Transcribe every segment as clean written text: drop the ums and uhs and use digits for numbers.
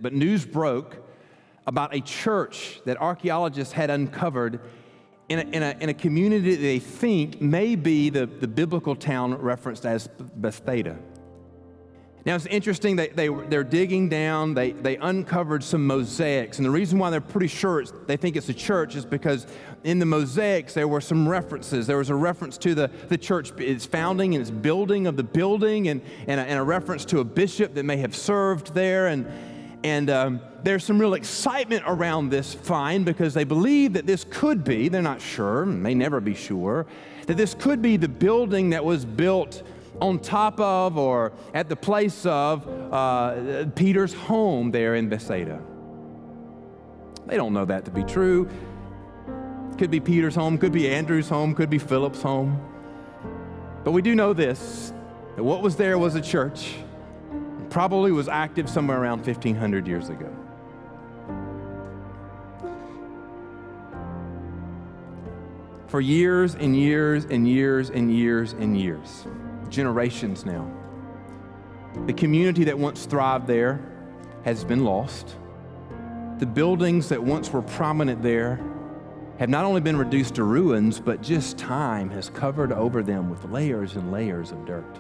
but news broke about a church that archaeologists had uncovered in a community that they think may be the biblical town referenced as Bethsaida. Now, it's interesting that they're digging down, they uncovered some mosaics, and the reason why they're pretty sure they think it's a church is because in the mosaics there were some references. There was a reference to the church, its founding and its building of the building, and a reference to a bishop that may have served there, and there's some real excitement around this find because they believe that this could be, they're not sure, may never be sure, that this could be the building that was built on top of or at the place of Peter's home there in Bethsaida. They don't know that to be true. Could be Peter's home, could be Andrew's home, could be Philip's home. But we do know this, that what was there was a church, probably was active somewhere around 1,500 years ago. For years and years and years and years and years, generations now, the community that once thrived there has been lost. The buildings that once were prominent there have not only been reduced to ruins, but just time has covered over them with layers and layers of dirt.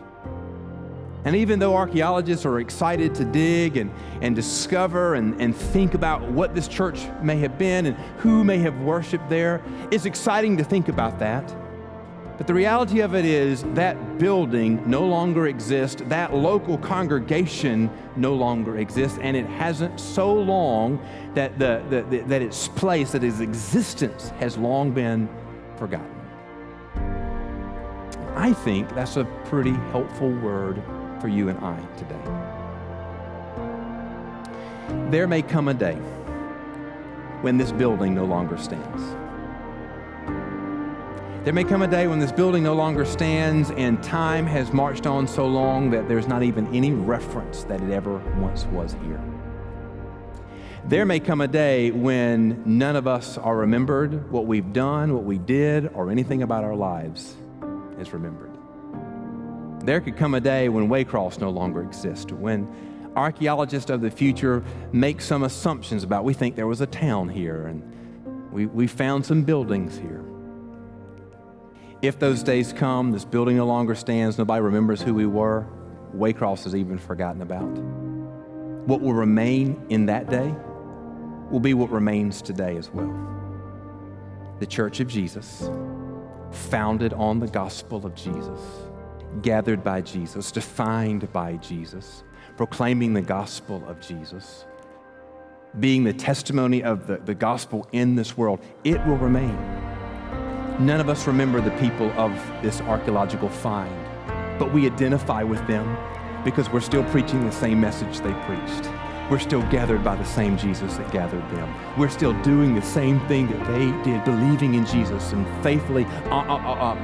And even though archaeologists are excited to dig and discover and think about what this church may have been and who may have worshiped there, it's exciting to think about that. But the reality of it is that building no longer exists, that local congregation no longer exists, and it hasn't so long that that its place, that its existence has long been forgotten. I think that's a pretty helpful word for you and I today. There may come a day when this building no longer stands. There may come a day when this building no longer stands and time has marched on so long that there's not even any reference that it ever once was here. There may come a day when none of us are remembered, what we've done, what we did, or anything about our lives is remembered. There could come a day when Waycross no longer exists, when archaeologists of the future make some assumptions about, we think there was a town here and we found some buildings here. If those days come, this building no longer stands, nobody remembers who we were, Waycross is even forgotten about. What will remain in that day will be what remains today as well. The Church of Jesus, founded on the gospel of Jesus, gathered by Jesus, defined by Jesus, proclaiming the gospel of Jesus, being the testimony of the gospel in this world, it will remain. None of us remember the people of this archaeological find, but we identify with them because we're still preaching the same message they preached. We're still gathered by the same Jesus that gathered them. We're still doing the same thing that they did, believing in Jesus and faithfully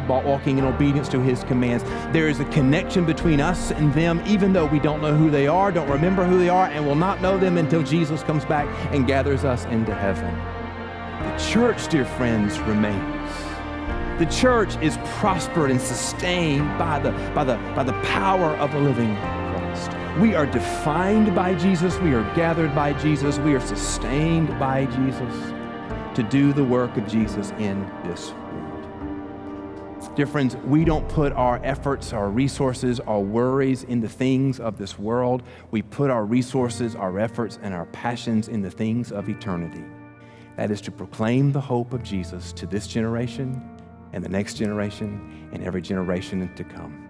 walking in obedience to his commands. There is a connection between us and them, even though we don't know who they are, don't remember who they are, and will not know them until Jesus comes back and gathers us into heaven. The church, dear friends, remains. The church is prospered and sustained by the power of the living Christ. We are defined by Jesus. We are gathered by Jesus. We are sustained by Jesus to do the work of Jesus in this world. Dear friends, we don't put our efforts, our resources, our worries in the things of this world. We put our resources, our efforts, and our passions in the things of eternity. That is to proclaim the hope of Jesus to this generation and the next generation and every generation to come.